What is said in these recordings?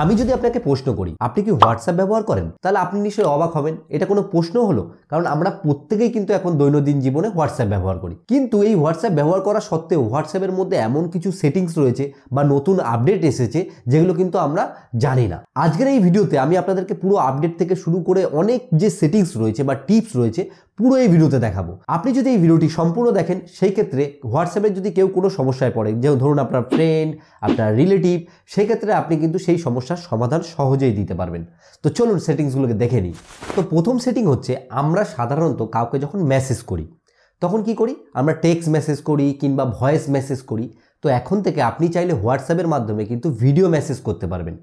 আমি যদি আপনাকে প্রশ্ন করি আপনি কি হোয়াটসঅ্যাপ ব্যবহার করেন, তাহলে আপনি নিশ্চয়ই অবাক হবেন। এটা কোনো প্রশ্ন হলো? কারণ আমরা প্রত্যেকেই কিন্তু এখন দৈনন্দিন জীবনে হোয়াটসঅ্যাপ ব্যবহার করি। কিন্তু এই হোয়াটসঅ্যাপ ব্যবহার করা সত্ত্বেও হোয়াটসঅ্যাপের মধ্যে এমন কিছু সেটিংস রয়েছে বা নতুন আপডেট এসেছে যেগুলো কিন্তু আমরা জানি না। আজকের এই ভিডিওতে আমি আপনাদেরকে পুরো আপডেট থেকে শুরু করে অনেক যে সেটিংস রয়েছে বা টিপস রয়েছে পুরো এই ভিডিওতে দেখাবো। আপনি যদি এই ভিডিওটি সম্পূর্ণ দেখেন, সেই ক্ষেত্রে হোয়াটসঅ্যাপে যদি কেউ কোনো সমস্যায় পড়ে, যে ধরুন আপনার ফ্রেন্ড, আপনার রিলেটিভ, সেই ক্ষেত্রে আপনি কিন্তু সেই সমস্যার সমাধান সহজেই দিতে পারবেন। তো চলুন সেটিংসগুলোকে দেখে নিই। তো প্রথম সেটিং হচ্ছে, আমরা সাধারণত কাউকে যখন মেসেজ করি তখন কি করি, আমরা টেক্সট মেসেজ করি কিংবা ভয়েস মেসেজ করি। তো এখন থেকে আপনি চাইলে হোয়াটসঅ্যাপের মাধ্যমে কিন্তু ভিডিও মেসেজ করতে পারবেন।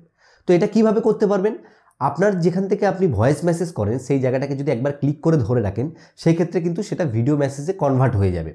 তো এটা কিভাবে করতে পারবেন? আপনার যেখান থেকে আপনি ভয়েস মেসেজ করেন সেই জায়গাটাকে যদি একবার ক্লিক করে ধরে রাখেন, সেই ক্ষেত্রে কিন্তু সেটা ভিডিও মেসেজে কনভার্ট হয়ে যাবে।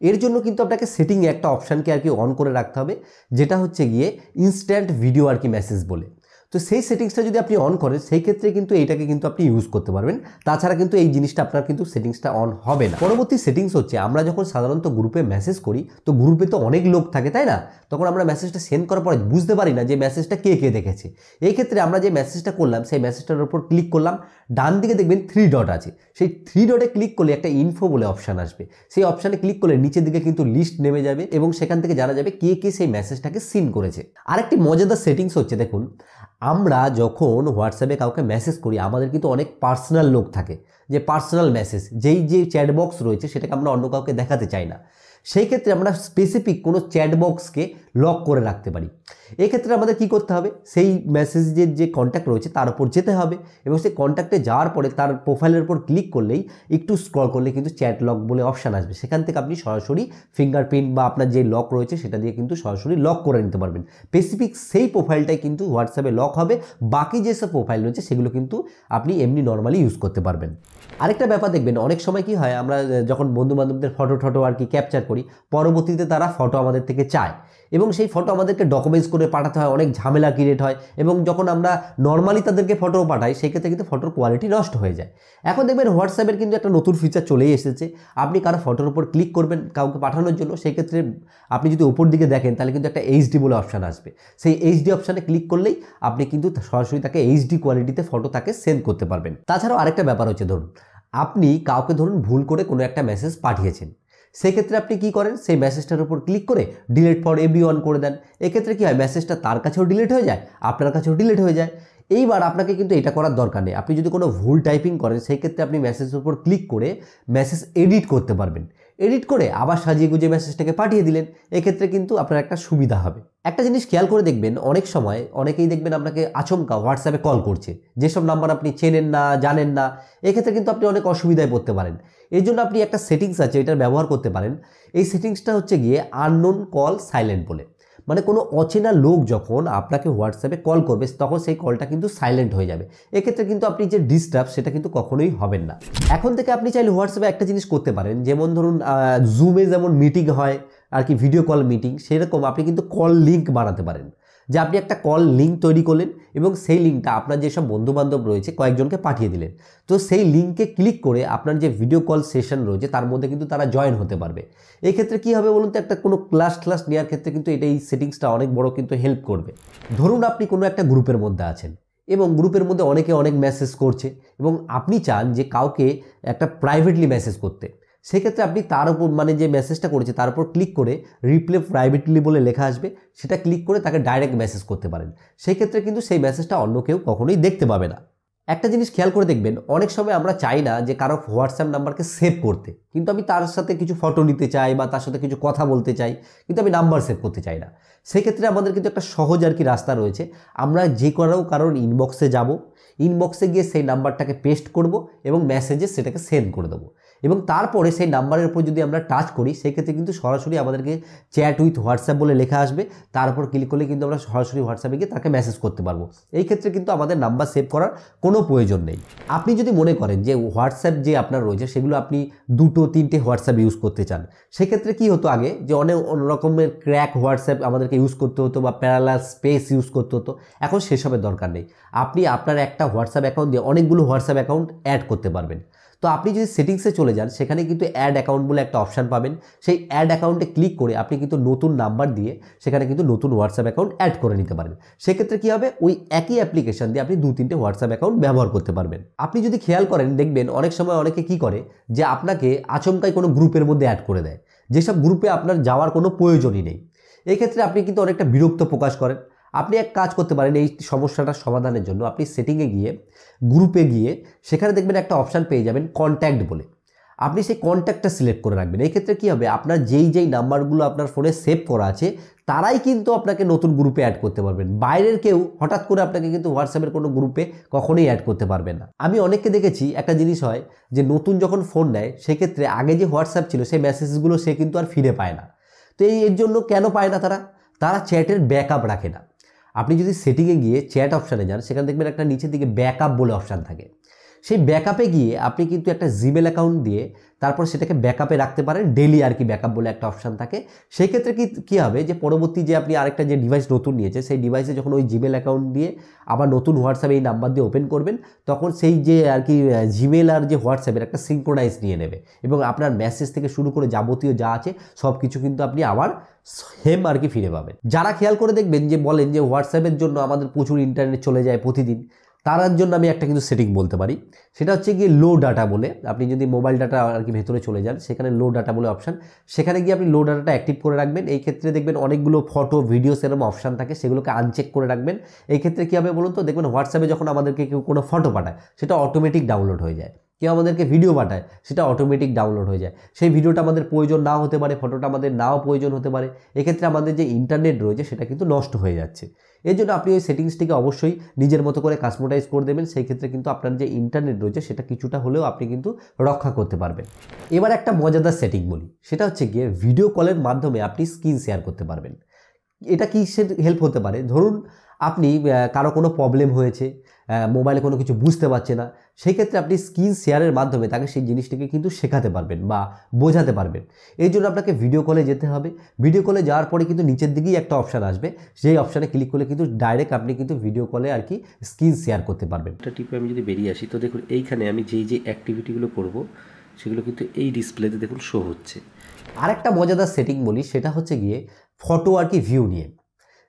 এর জন্য কিন্তু আপনাকে সেটিংয়ে একটা অপশানকে অন করে রাখতে হবে, যেটা হচ্ছে গিয়ে ইনস্ট্যান্ট ভিডিও মেসেজ বলে। তো সেই সেটিংসটা যদি আপনি অন করেন, সেই ক্ষেত্রে কিন্তু এইটাকে কিন্তু আপনি ইউজ করতে পারবেন। তাছাড়া কিন্তু এই জিনিসটা আপনার কিন্তু সেটিংসটা অন হবে না। পরবর্তী সেটিংস হচ্ছে, আমরা যখন সাধারণত গ্রুপে মেসেজ করি, তো গ্রুপে তো অনেক লোক থাকে, তাই না? তখন আমরা মেসেজটা সেন্ড করার পরে বুঝতে পারি না যে মেসেজটা কে কে দেখেছে। এই ক্ষেত্রে আমরা যে মেসেজটা করলাম সেই মেসেজটার উপর ক্লিক করলাম, ডান দিকে দেখবেন 3 ডট আছে, সেই 3 ডটে ক্লিক করলে একটা ইনফো বলে অপশান আসবে। সেই অপশানে ক্লিক করলে নিচের দিকে কিন্তু লিস্ট নেমে যাবে এবং সেখান থেকে জানা যাবে কে কে সেই মেসেজটাকে সিন করেছে। আরেকটি মজাদার সেটিংস হচ্ছে, দেখুন আমরা যখন হোয়াটসঅ্যাপে কাউকে মেসেজ করি, আমাদের কিন্তু অনেক পার্সোনাল লোক থাকে, যে পার্সোনাল মেসেজ, যে চ্যাট বক্স রয়েছে সেটাকে আমরা অন্য কাউকে দেখাতে চাই না। সেই ক্ষেত্রে আমরা স্পেসিফিক কোনো চ্যাট বক্সকে লক করে রাখতে পারি। এক্ষেত্রে আমাদের কি করতে হবে, সেই মেসেজের যে কন্ট্যাক্ট রয়েছে তার উপর যেতে হবে এবং সেই কন্ট্যাক্টে যাওয়ার পরে তার প্রোফাইলের উপর ক্লিক করলেই, একটু স্ক্রল করলে কিন্তু চ্যাট লক বলে অপশান আসবে। সেখান থেকে আপনি সরাসরি ফিঙ্গারপ্রিন্ট বা আপনার যে লক রয়েছে সেটা দিয়ে কিন্তু সরাসরি লক করে নিতে পারবেন। স্পেসিফিক সেই প্রোফাইলটাই কিন্তু হোয়াটসঅ্যাপে লক হবে, বাকি যেসব প্রোফাইল রয়েছে সেগুলো কিন্তু আপনি এমনি নর্মালি ইউজ করতে পারবেন। আরেকটা ব্যাপার দেখবেন, অনেক সময় কি হয়, আমরা যখন বন্ধুবান্ধবদের ফটো ক্যাপচার করি, পরবর্তীতে তারা ফটো আমাদের থেকে চায় এবং সেই ফটো আমাদেরকে ডকুমেন্টস করে পাঠাতে হয়, অনেক ঝামেলা ক্রিয়েট হয় এবং যখন আমরা নর্মালি তাদেরকে ফটো পাঠাই সেই ক্ষেত্রে কিন্তু ফটোর কোয়ালিটি নষ্ট হয়ে যায়। এখন দেখবেন হোয়াটসঅ্যাপের কিন্তু একটা নতুন ফিচার চলেই এসেছে। আপনি কারো ফটোর উপর ক্লিক করবেন কাউকে পাঠানোর জন্য, সেই ক্ষেত্রে আপনি যদি উপর দিকে দেখেন তাহলে কিন্তু একটা এইচডি বলে অপশান আসবে। সেই এইচডি অপশানে ক্লিক করলেই আপনি কিন্তু সরাসরি তাকে এইচডি কোয়ালিটিতে ফটো তাকে সেন্ড করতে পারবেন। তাছাড়াও আরেকটা ব্যাপার হচ্ছে, ধরুন আপনি কাউকে ভুল করে কোনো একটা মেসেজ পাঠিয়েছেন, সেক্ষেত্রে আপনি কি করেন, সেই মেসেজটার উপর ক্লিক করে ডিলিট ফর এভরিওয়ান করে দেন। এক্ষেত্রে কি হয়, মেসেজটা তার কাছেও ডিলিট হয়ে যায়, আপনার কাছেও ডিলিট হয়ে যায়। এইবার আপনাকে কিন্তু এটা করার দরকার নেই। আপনি যদি কোনো ভুল টাইপিং করেন, সেই ক্ষেত্রে আপনি মেসেজের উপর ক্লিক করে মেসেজ এডিট করতে পারবেন। এডিট করে আবার সাজিয়ে গুজিয়ে মেসেজটাকে পাঠিয়ে দিলেন। এক্ষেত্রে কিন্তু আপনার একটা সুবিধা হবে। একটা জিনিস খেয়াল করে দেখবেন, অনেক সময় অনেকেই দেখবেন আপনাকে আচমকা হোয়াটসঅ্যাপে কল করছে, যেসব নাম্বার আপনি চেনেন না, জানেন না। এক্ষেত্রে কিন্তু আপনি অনেক অসুবিধায় পড়তে পারেন। এর জন্য আপনি একটা সেটিংস আছে, এটার ব্যবহার করতে পারেন। এই সেটিংসটা হচ্ছে গিয়ে আননোন কল সাইলেন্ট বলে। মানে কোনো অচেনা লোক যখন আপনাকে হোয়াটসঅ্যাপে কল করবে তখন সেই কলটা কিন্তু সাইলেন্ট হয়ে যাবে। এক্ষেত্রে কিন্তু আপনি যে ডিস্টার্ব সেটা কিন্তু কখনোই হবেন না। এখন থেকে আপনি চাইলে হোয়াটসঅ্যাপে একটা জিনিস করতে পারেন, যেমন ধরুন জুমে যেমন মিটিং হয় ভিডিও কল মিটিং, সেরকম আপনি কিন্তু কল লিঙ্ক বানাতে পারেন। যে আপনি একটা কল লিঙ্ক তৈরি করলেন এবং সেই লিঙ্কটা আপনার যেসব বন্ধুবান্ধব রয়েছে কয়েকজনকে পাঠিয়ে দিলেন। তো সেই লিঙ্কে ক্লিক করে আপনার যে ভিডিও কল সেশন রয়েছে তার মধ্যে কিন্তু তারা জয়েন হতে পারবে। এই ক্ষেত্রে কী হবে বলুন তো, একটা কোনো ক্লাস নেওয়ার ক্ষেত্রে কিন্তু এই সেটিংসটা অনেক বড় কিন্তু হেল্প করবে। ধরুন আপনি কোনো একটা গ্রুপের মধ্যে আছেন এবং গ্রুপের মধ্যে অনেকে অনেক মেসেজ করছে এবং আপনি চান যে কাউকে একটা প্রাইভেটলি মেসেজ করতে। সেক্ষেত্রে আপনি তার উপর যে মেসেজটা করেছে তার উপর ক্লিক করে রিপ্লে প্রাইভেটলি বলে লেখা আসবে, সেটা ক্লিক করে তাকে ডাইরেক্ট মেসেজ করতে পারেন। সেই ক্ষেত্রে কিন্তু সেই মেসেজটা অন্য কেউ কখনোই দেখতে পাবে না। একটা জিনিস খেয়াল করে দেখবেন, অনেক সময় আমরা চাই না যে কারো হোয়াটসঅ্যাপ নাম্বারকে সেভ করতে, কিন্তু আমি তার সাথে কিছু ফটো নিতে চাই বা তার সাথে কিছু কথা বলতে চাই, কিন্তু আমি নাম্বার সেভ করতে চাই না। সেক্ষেত্রে আমাদের কিন্তু একটা সহজ রাস্তা রয়েছে। আমরা যে কারোর ইনবক্সে যাব, ইনবক্সে গিয়ে সেই নাম্বারটাকে পেস্ট করব এবং মেসেজে সেটাকে সেন্ড করে দেবো এবং তারপরে সেই নাম্বারের উপর যদি আমরা টাচ করি, সেক্ষেত্রে কিন্তু সরাসরি আমাদেরকে চ্যাট উইথ হোয়াটসঅ্যাপ বলে লেখা আসবে। তারপর ক্লিক করলে কিন্তু আমরা সরাসরি হোয়াটসঅ্যাপে গিয়ে তাকে মেসেজ করতে পারবো। এই ক্ষেত্রে কিন্তু আমাদের নাম্বার সেভ করার কোনো প্রয়োজন নেই। আপনি যদি মনে করেন যে হোয়াটসঅ্যাপ যে আপনার রয়েছে সেগুলো আপনি 2-3টে হোয়াটসঅ্যাপ ইউজ করতে চান, সেক্ষেত্রে কি হতো, আগে যে অনেক রকমের ক্র্যাক হোয়াটসঅ্যাপ আমাদেরকে ইউজ করতে হতো বা প্যারালাল স্পেস ইউজ করতে হতো। এখন সেসবের দরকার নেই। আপনি আপনার একটা হোয়াটসঅ্যাপ অ্যাকাউন্ট দিয়ে অনেকগুলো হোয়াটসঅ্যাপ অ্যাকাউন্ট অ্যাড করতে পারবেন। তো আপনি যদি সেটিংসে চলে যান, সেখানে কিন্তু অ্যাড অ্যাকাউন্ট বলে একটা অপশান পাবেন। সেই অ্যাড অ্যাকাউন্টে ক্লিক করে আপনি কিন্তু নতুন নাম্বার দিয়ে সেখানে কিন্তু নতুন হোয়াটসঅ্যাপ অ্যাকাউন্ট অ্যাড করে নিতে পারেন। সেক্ষেত্রে কী হবে, ওই একই অ্যাপ্লিকেশন দিয়ে আপনি 2-3টে হোয়াটসঅ্যাপ অ্যাকাউন্ট ব্যবহার করতে পারবেন। আপনি যদি খেয়াল করেন দেখবেন অনেক সময় অনেকে কি করে যে আপনাকে আচমকাই কোনো গ্রুপের মধ্যে অ্যাড করে দেয়, যেসব গ্রুপে আপনার যাওয়ার কোনো প্রয়োজনই নেই। এই ক্ষেত্রে আপনি কিন্তু অনেকটা বিরক্ত প্রকাশ করেন। আপনি এক কাজ করতে পারেন, এই সমস্যাটার সমাধানের জন্য আপনি সেটিংয়ে গিয়ে গ্রুপে গিয়ে সেখানে দেখবেন একটা অপশান পেয়ে যাবেন কন্ট্যাক্ট বলে। আপনি সেই কন্ট্যাক্টটা সিলেক্ট করে রাখবেন। এই ক্ষেত্রে কী হবে, আপনার যেই নাম্বারগুলো আপনার ফোনে সেভ করা আছে তারাই কিন্তু আপনাকে নতুন গ্রুপে অ্যাড করতে পারবেন। বাইরের কেউ হঠাৎ করে আপনাকে কিন্তু হোয়াটসঅ্যাপের কোনো গ্রুপে কখনোই অ্যাড করতে পারবেন না। আমি অনেককে দেখেছি একটা জিনিস হয় যে নতুন যখন ফোন নেয় সেক্ষেত্রে আগে যে হোয়াটসঅ্যাপ ছিল সেই মেসেজগুলো সে কিন্তু আর ফিরে পায় না। তো এর জন্য কেন পায় না, তারা চ্যাটের ব্যাকআপ রাখে না। আপনি যদি সেটিংয়ে গিয়ে চ্যাট অপশানে যান, সেখানে দেখবেন একটা নিচের দিকে ব্যাকআপ বলে অপশান থাকে। সেই ব্যাকআপে গিয়ে আপনি কিন্তু একটা জিমেল অ্যাকাউন্ট দিয়ে তারপর সেটাকে ব্যাকআপে রাখতে পারেন। ডেলি আর কি ব্যাকআপ বলে একটা অপশান থাকে। সেই ক্ষেত্রে কী হবে যে পরবর্তী যে আপনি আরেকটা যে ডিভাইস নতুন নিয়েছে সেই ডিভাইসে যখন ওই জিমেল অ্যাকাউন্ট দিয়ে আবার নতুন হোয়াটসঅ্যাপ এই নাম্বার দিয়ে ওপেন করবেন, তখন সেই যে আর কি জিমেল আর যে হোয়াটসঅ্যাপের একটা সিঙ্ক্রোনাইজ নিয়ে নেবে এবং আপনার মেসেজ থেকে শুরু করে যাবতীয় যা আছে সব কিছু কিন্তু আপনি আবার সেম আর কি ফিরে পাবেন। যারা খেয়াল করে দেখবেন যে বলেন যে হোয়াটসঅ্যাপের জন্য আমাদের প্রচুর ইন্টারনেট চলে যায় প্রতিদিন, তার জন্য আমি একটা কিন্তু সেটিং বলতে পারি। সেটা হচ্ছে গিয়ে লো ডাটা বলে। আপনি যদি মোবাইল ডাটা আর কি ভেতরে চলে যান, সেখানে লো ডাটা বলে অপশান, সেখানে গিয়ে আপনি লো ডাটাটা অ্যাক্টিভ করে রাখবেন। এই ক্ষেত্রে দেখবেন অনেকগুলো ফটো ভিডিওস এরকম অপশান থাকে, সেগুলোকে আনচেক করে রাখবেন। এই ক্ষেত্রে কী হবে বলুন তো, দেখবেন হোয়াটসঅ্যাপে যখন আমাদেরকে কেউ কোনো ফটো পাঠায় সেটা অটোমেটিক ডাউনলোড হয়ে যায়। কেউ আমাদেরকে ভিডিও পাঠায় সেটা অটোমেটিক ডাউনলোড হয়ে যায়। সেই ভিডিওটা আমাদের প্রয়োজন নাও হতে পারে, ফটোটা আমাদের নাও প্রয়োজন হতে পারে। এক্ষেত্রে আমাদের যে ইন্টারনেট রয়েছে সেটা কিন্তু নষ্ট হয়ে যাচ্ছে। এর জন্য আপনি ওই সেটিংসটিকে অবশ্যই নিজের মতো করে কাস্টমাইজ করে দেবেন। সেই ক্ষেত্রে কিন্তু আপনার যে ইন্টারনেট রয়েছে সেটা কিছুটা হলেও আপনি কিন্তু রক্ষা করতে পারবেন। এবার একটা মজাদার সেটিং বলি, সেটা হচ্ছে গিয়ে ভিডিও কলের মাধ্যমে আপনি স্ক্রিন শেয়ার করতে পারবেন। এটা কিসের হেল্প হতে পারে, ধরুন আপনি কারো কোনো প্রবলেম হয়েছে, মোবাইলে কোনো কিছু বুঝতে পারছে না, সেই ক্ষেত্রে আপনি স্ক্রিন শেয়ারের মাধ্যমে তাকে সেই জিনিসটিকে কিন্তু শেখাতে পারবেন বা বোঝাতে পারবেন। এই জন্য আপনাকে ভিডিও কলে যেতে হবে। ভিডিও কলে যাওয়ার পরে কিন্তু নিচের দিকেই একটা অপশান আসবে, সেই অপশানে ক্লিক করলে কিন্তু ডাইরেক্ট আপনি কিন্তু ভিডিও কলে আর কি স্ক্রিন শেয়ার করতে পারবেন। এটা টিপে আমি যদি বেরিয়ে আসি, তো দেখুন এইখানে আমি যেই অ্যাক্টিভিটিগুলো করব সেগুলো কিন্তু এই ডিসপ্লেতে দেখুন শো হচ্ছে। আরেকটা মজাদার সেটিং বলি, সেটা হচ্ছে গিয়ে ফটো আর কি ভিউ নিয়ে।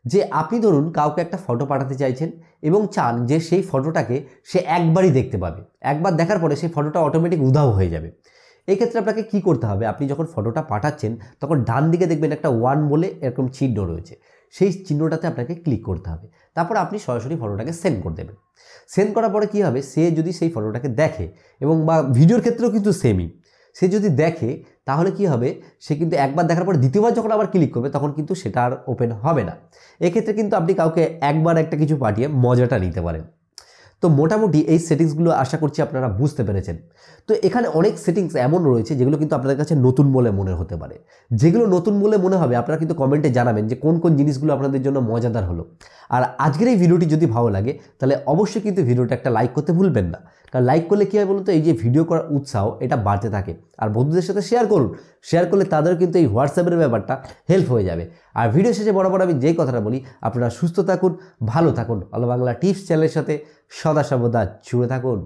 যে আপনি ধরুন কাউকে একটা ফটো পাঠাতে চাইছেন এবং চান যে সেই ফটোটাকে সে একবারই দেখতে পাবে, একবার দেখার পরে সেই ফটোটা অটোমেটিক উধাও হয়ে যাবে। এই ক্ষেত্রে আপনাকে কি করতে হবে, আপনি যখন ফটোটা পাঠাচ্ছেন তখন ডান দিকে দেখবেন একটা 1 বলে এরকম চিহ্ন রয়েছে, সেই চিহ্নটাতে আপনাকে ক্লিক করতে হবে। তারপর আপনি সরাসরি ফটোটাকে সেন্ড করে দেবেন। সেন্ড করার পরে কী হবে, সে যদি সেই ফটোটাকে দেখে এবং বা ভিডিওর ক্ষেত্রেও কিন্তু সেমই, সে যদি দেখে তাহলে কি হবে, সে কিন্তু একবার দেখার পর দ্বিতীয়বার যখন আবার ক্লিক করবে তখন কিন্তু সেটা আর ওপেন হবে না। এক্ষেত্রে কিন্তু আপনি কাউকে একবার একটা কিছু পাঠিয়ে মজাটা নিতে পারেন। তো মোটামুটি এই সেটিংসগুলো আশা করছি আপনারা বুঝতে পেরেছেন। তো এখানে অনেক সেটিংস এমন রয়েছে যেগুলো কিন্তু আপনাদের কাছে নতুন বলে মনে হতে পারে। যেগুলো নতুন বলে মনে হবে আপনারা কিন্তু কমেন্টে জানাবেন যে কোন কোন জিনিসগুলো আপনাদের জন্য মজাদার হলো। আর আজকের এই ভিডিওটি যদি ভালো লাগে তাহলে অবশ্যই কিন্তু ভিডিওটা একটা লাইক করতে ভুলবেন না। কারণ লাইক করলে কী হয় বলুন তো, এই যে ভিডিও করার উৎসাহ এটা বাড়তে থাকে। আর বন্ধুদের সাথে শেয়ার করুন, শেয়ার করলে তাদেরও কিন্তু এই হোয়াটসঅ্যাপের ব্যাপারটা হেল্প হয়ে যাবে। আর ভিডিও শেষে বরাবর আমি যেই কথাটা বলি, আপনারা সুস্থ থাকুন, ভালো থাকুন, অল বাংলা টিপস চ্যানেলের সাথে সদা সর্বদা জুড়ে থাকুন।